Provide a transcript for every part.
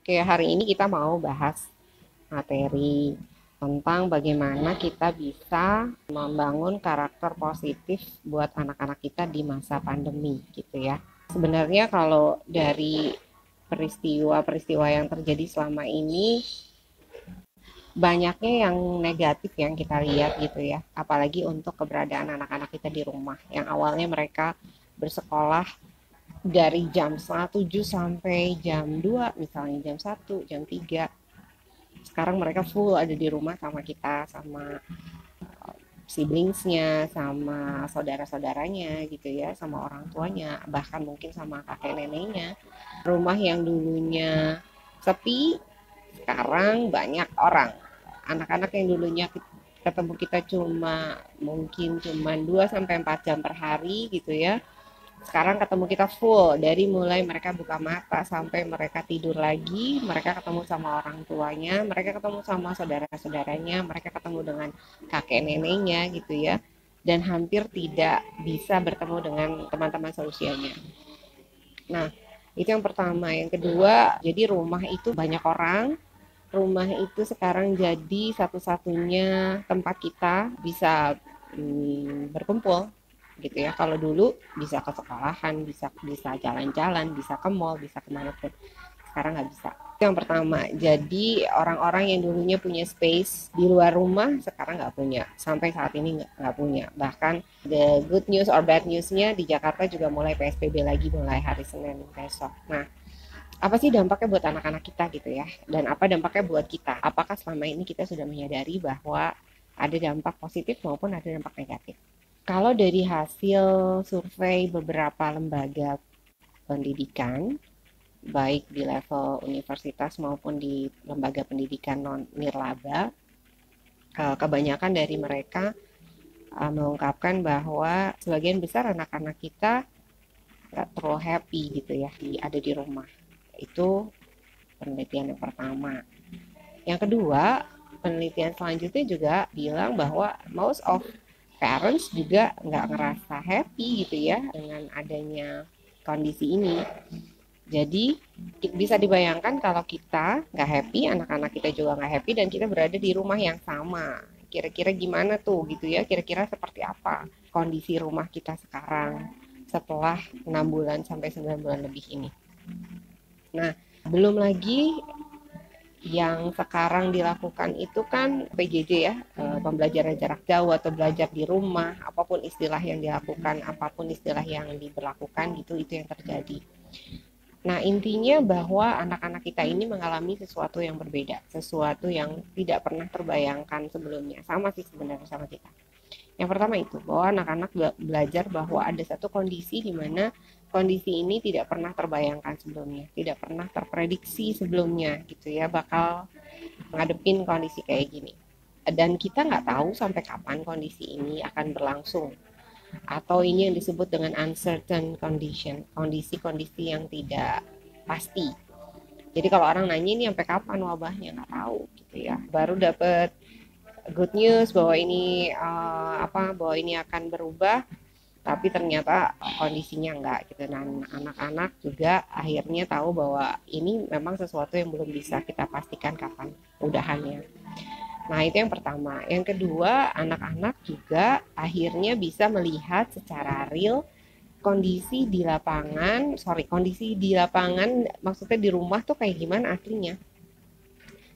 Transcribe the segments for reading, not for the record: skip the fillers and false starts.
Kayak hari ini kita mau bahas materi tentang bagaimana kita bisa membangun karakter positif buat anak-anak kita di masa pandemi gitu ya. Sebenarnya kalau dari peristiwa-peristiwa yang terjadi selama ini banyaknya yang negatif yang kita lihat gitu ya. Apalagi untuk keberadaan anak-anak kita di rumah yang awalnya mereka bersekolah dari jam setengah 7 sampai jam 2 misalnya jam 1 jam 3. Sekarang mereka full ada di rumah sama kita, sama siblingsnya, sama saudara-saudaranya gitu ya, sama orang tuanya, bahkan mungkin sama kakek neneknya. Rumah yang dulunya sepi, sekarang banyak orang. Anak-anak yang dulunya ketemu kita mungkin cuma 2 sampai 4 jam per hari gitu ya, sekarang ketemu kita full dari mulai mereka buka mata sampai mereka tidur lagi, mereka ketemu sama orang tuanya, mereka ketemu sama saudara-saudaranya, mereka ketemu dengan kakek neneknya gitu ya, dan hampir tidak bisa bertemu dengan teman-teman seusianya. Nah, itu yang pertama. Yang kedua, jadi rumah itu banyak orang, rumah itu sekarang jadi satu-satunya tempat kita bisa berkumpul gitu ya. Kalau dulu bisa ke sekolahan, bisa bisa jalan-jalan, bisa ke mall, bisa kemana pun. Sekarang nggak bisa. Itu yang pertama. Jadi orang-orang yang dulunya punya space di luar rumah sekarang nggak punya. Sampai saat ini nggak punya. Bahkan the good news or bad newsnya di Jakarta juga mulai PSBB lagi mulai hari Senin besok. Nah, apa sih dampaknya buat anak-anak kita gitu ya, dan apa dampaknya buat kita, apakah selama ini kita sudah menyadari bahwa ada dampak positif maupun ada dampak negatif. Kalau dari hasil survei beberapa lembaga pendidikan baik di level universitas maupun di lembaga pendidikan non nirlaba, kebanyakan dari mereka mengungkapkan bahwa sebagian besar anak-anak kita nggak terlalu happy gitu ya ada di rumah. Itu penelitian yang pertama. Yang kedua, penelitian selanjutnya juga bilang bahwa most of parents juga nggak ngerasa happy gitu ya dengan adanya kondisi ini. Jadi bisa dibayangkan kalau kita nggak happy, anak-anak kita juga nggak happy, dan kita berada di rumah yang sama. Kira-kira gimana tuh gitu ya, kira-kira seperti apa kondisi rumah kita sekarang setelah 6 bulan sampai 9 bulan lebih ini. Nah, belum lagi yang sekarang dilakukan itu kan PJJ ya, pembelajaran jarak jauh atau belajar di rumah, apapun istilah yang dilakukan, apapun istilah yang diberlakukan gitu, itu yang terjadi. Nah, intinya bahwa anak-anak kita ini mengalami sesuatu yang berbeda, sesuatu yang tidak pernah terbayangkan sebelumnya. Sama sih sebenarnya sama kita. Yang pertama itu bahwa anak-anak belajar bahwa ada satu kondisi di mana kondisi ini tidak pernah terbayangkan sebelumnya, tidak pernah terprediksi sebelumnya gitu ya, bakal ngadepin kondisi kayak gini. Dan kita nggak tahu sampai kapan kondisi ini akan berlangsung. Atau ini yang disebut dengan uncertain condition, kondisi-kondisi yang tidak pasti. Jadi kalau orang nanya ini sampai kapan wabahnya, nggak tahu gitu ya. Baru dapat good news bahwa ini bahwa ini akan berubah, tapi ternyata kondisinya enggak gitu. Dan anak-anak juga akhirnya tahu bahwa ini memang sesuatu yang belum bisa kita pastikan kapan udahannya. Nah, itu yang pertama. Yang kedua, anak-anak juga akhirnya bisa melihat secara real kondisi di lapangan, maksudnya di rumah tuh kayak gimana aslinya.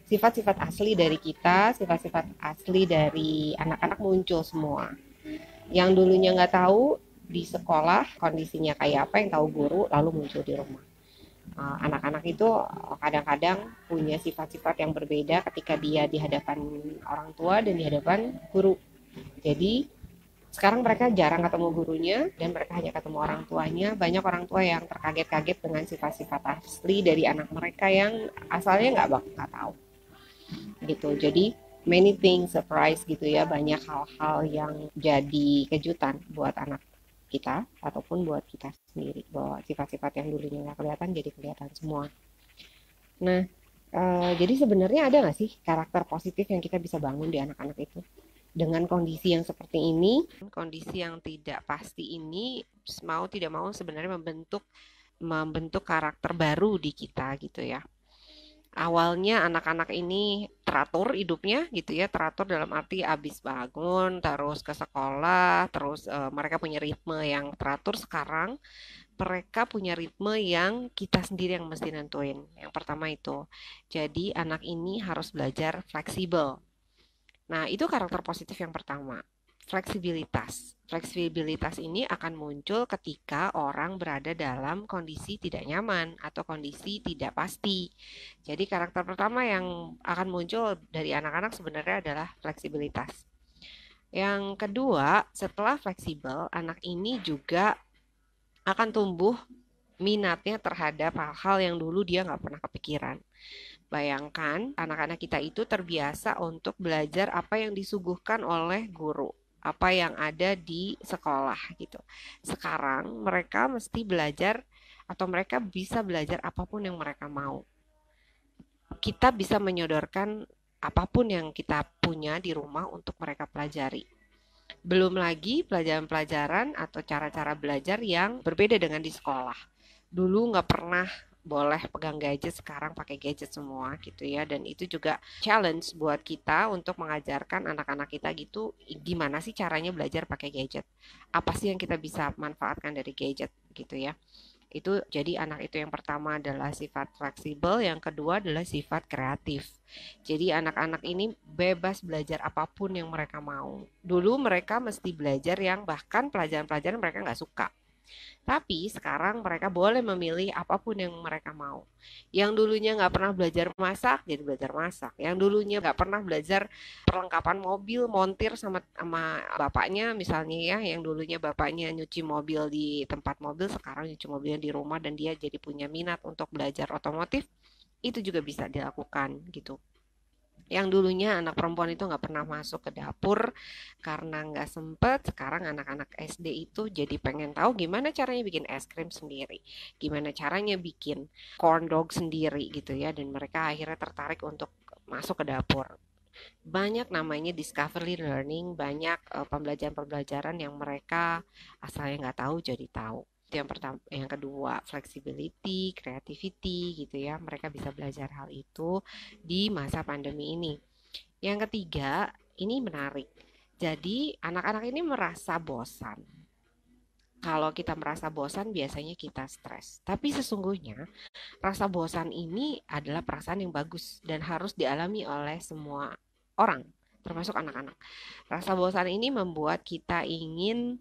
Sifat-sifat asli dari kita, sifat-sifat asli dari anak-anak muncul semua. Yang dulunya nggak tahu di sekolah kondisinya kayak apa, yang tahu guru, lalu muncul di rumah. Anak-anak itu kadang-kadang punya sifat-sifat yang berbeda ketika dia di hadapan orang tua dan di hadapan guru. Jadi sekarang mereka jarang ketemu gurunya dan mereka hanya ketemu orang tuanya. Banyak orang tua yang terkaget-kaget dengan sifat-sifat asli dari anak mereka yang asalnya nggak tahu gitu. Jadi many things surprise gitu ya, banyak hal-hal yang jadi kejutan buat anak kita ataupun buat kita sendiri, bahwa sifat-sifat yang dulunya nggak kelihatan jadi kelihatan semua. Nah, jadi sebenarnya ada nggak sih karakter positif yang kita bisa bangun di anak-anak itu dengan kondisi yang seperti ini, kondisi yang tidak pasti ini, mau tidak mau sebenarnya membentuk membentuk karakter baru di kita gitu ya. Awalnya anak-anak ini teratur hidupnya gitu ya, teratur dalam arti habis bangun, terus ke sekolah, terus mereka punya ritme yang teratur. Sekarang mereka punya ritme yang kita sendiri yang mesti nentuin. Yang pertama itu. Jadi anak ini harus belajar fleksibel. Nah, itu karakter positif yang pertama. Fleksibilitas. Fleksibilitas ini akan muncul ketika orang berada dalam kondisi tidak nyaman atau kondisi tidak pasti. Jadi karakter pertama yang akan muncul dari anak-anak sebenarnya adalah fleksibilitas. Yang kedua, setelah fleksibel, anak ini juga akan tumbuh minatnya terhadap hal-hal yang dulu dia nggak pernah kepikiran. Bayangkan anak-anak kita itu terbiasa untuk belajar apa yang disuguhkan oleh guru, apa yang ada di sekolah gitu. Sekarang mereka mesti belajar atau mereka bisa belajar apapun yang mereka mau. Kita bisa menyodorkan apapun yang kita punya di rumah untuk mereka pelajari. Belum lagi pelajaran-pelajaran atau cara-cara belajar yang berbeda dengan di sekolah. Dulu nggak pernah boleh pegang gadget, sekarang pakai gadget semua gitu ya. Dan itu juga challenge buat kita untuk mengajarkan anak-anak kita gitu, gimana sih caranya belajar pakai gadget. Apa sih yang kita bisa manfaatkan dari gadget gitu ya. Itu jadi anak itu yang pertama adalah sifat fleksibel, yang kedua adalah sifat kreatif. Jadi anak-anak ini bebas belajar apapun yang mereka mau. Dulu mereka mesti belajar yang bahkan pelajaran-pelajaran mereka nggak suka. Tapi sekarang mereka boleh memilih apapun yang mereka mau. Yang dulunya nggak pernah belajar masak, jadi belajar masak. Yang dulunya nggak pernah belajar perlengkapan mobil, montir sama bapaknya misalnya ya. Yang dulunya bapaknya nyuci mobil di tempat mobil, sekarang nyuci mobilnya di rumah dan dia jadi punya minat untuk belajar otomotif. Itu juga bisa dilakukan gitu. Yang dulunya anak perempuan itu nggak pernah masuk ke dapur karena nggak sempet. Sekarang anak-anak SD itu jadi pengen tahu gimana caranya bikin es krim sendiri, gimana caranya bikin corn dog sendiri gitu ya, dan mereka akhirnya tertarik untuk masuk ke dapur. Banyak namanya discovery learning, banyak pembelajaran-pembelajaran yang mereka asalnya nggak tahu jadi tahu. Itu yang pertama. Yang kedua, flexibility, creativity gitu ya. Mereka bisa belajar hal itu di masa pandemi ini. Yang ketiga, ini menarik. Jadi anak-anak ini merasa bosan. Kalau kita merasa bosan, biasanya kita stres. Tapi sesungguhnya rasa bosan ini adalah perasaan yang bagus dan harus dialami oleh semua orang, termasuk anak-anak. Rasa bosan ini membuat kita ingin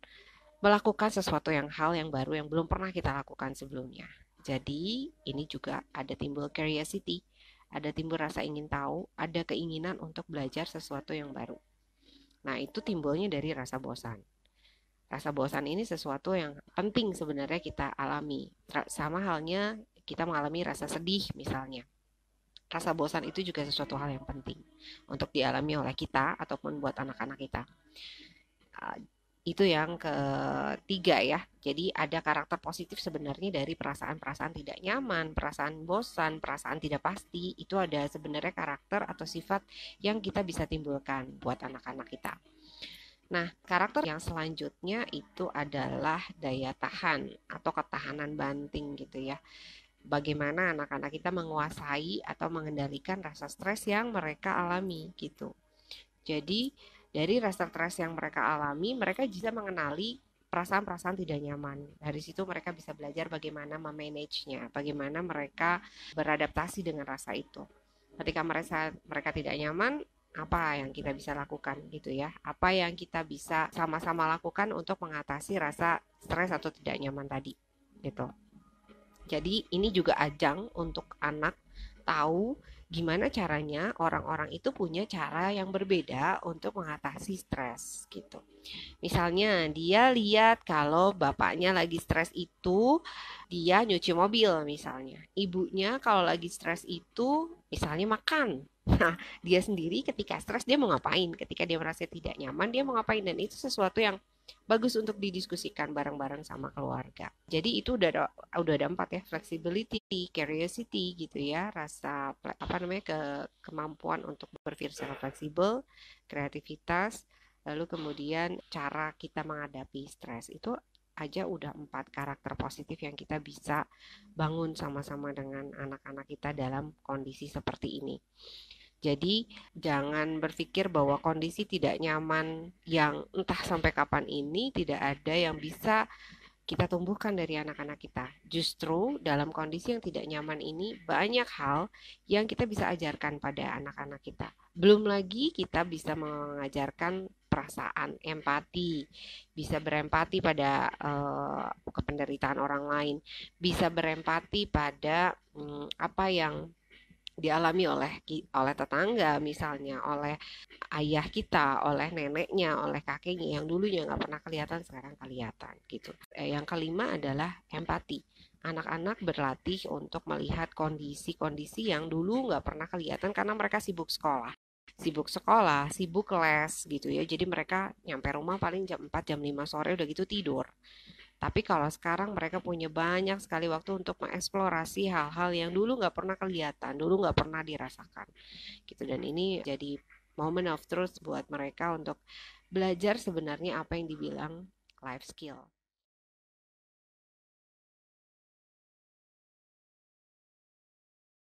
melakukan sesuatu hal yang baru yang belum pernah kita lakukan sebelumnya. Jadi ini juga ada timbul curiosity, ada timbul rasa ingin tahu, ada keinginan untuk belajar sesuatu yang baru. Nah itu timbulnya dari rasa bosan. Rasa bosan ini sesuatu yang penting sebenarnya kita alami. Sama halnya kita mengalami rasa sedih misalnya. Rasa bosan itu juga sesuatu hal yang penting untuk dialami oleh kita ataupun buat anak-anak kita. Itu yang ketiga ya. Jadi ada karakter positif sebenarnya dari perasaan-perasaan tidak nyaman, perasaan bosan, perasaan tidak pasti. Itu ada sebenarnya karakter atau sifat yang kita bisa timbulkan buat anak-anak kita. Nah, karakter yang selanjutnya itu adalah daya tahan atau ketahanan banting gitu ya. Bagaimana anak-anak kita menguasai atau mengendalikan rasa stres yang mereka alami gitu. Jadi, dari rasa stres yang mereka alami, mereka bisa mengenali perasaan-perasaan tidak nyaman. Dari situ mereka bisa belajar bagaimana memanagenya, bagaimana mereka beradaptasi dengan rasa itu. Ketika mereka tidak nyaman, apa yang kita bisa lakukan gitu ya? Apa yang kita bisa sama-sama lakukan untuk mengatasi rasa stres atau tidak nyaman tadi gitu. Jadi ini juga ajang untuk anak tahu gimana caranya orang-orang itu punya cara yang berbeda untuk mengatasi stres gitu. Misalnya dia lihat kalau bapaknya lagi stres itu dia nyuci mobil misalnya. Ibunya kalau lagi stres itu misalnya makan. Nah, dia sendiri ketika stres dia mau ngapain? Ketika dia merasa tidak nyaman dia mau ngapain? Dan itu sesuatu yang bagus untuk didiskusikan bareng-bareng sama keluarga. Jadi itu udah ada empat ya, flexibility, curiosity gitu ya, rasa kemampuan untuk berpikir secara fleksibel, kreativitas, lalu kemudian cara kita menghadapi stres. Itu aja udah 4 karakter positif yang kita bisa bangun sama-sama dengan anak-anak kita dalam kondisi seperti ini. Jadi jangan berpikir bahwa kondisi tidak nyaman yang entah sampai kapan ini tidak ada yang bisa kita tumbuhkan dari anak-anak kita. Justru dalam kondisi yang tidak nyaman ini banyak hal yang kita bisa ajarkan pada anak-anak kita. Belum lagi kita bisa mengajarkan perasaan, empati, bisa berempati pada kependeritaan orang lain, bisa berempati pada apa yang dialami oleh tetangga misalnya, oleh ayah kita, oleh neneknya, oleh kakeknya yang dulunya nggak pernah kelihatan sekarang kelihatan gitu. Yang kelima adalah empati. Anak-anak berlatih untuk melihat kondisi-kondisi yang dulu nggak pernah kelihatan karena mereka sibuk sekolah, sibuk les gitu ya. Jadi mereka nyampe rumah paling jam 4, jam 5 sore udah gitu tidur. Tapi kalau sekarang mereka punya banyak sekali waktu untuk mengeksplorasi hal-hal yang dulu nggak pernah kelihatan, dulu nggak pernah dirasakan, gitu. Dan ini jadi moment of truth buat mereka untuk belajar sebenarnya apa yang dibilang life skill.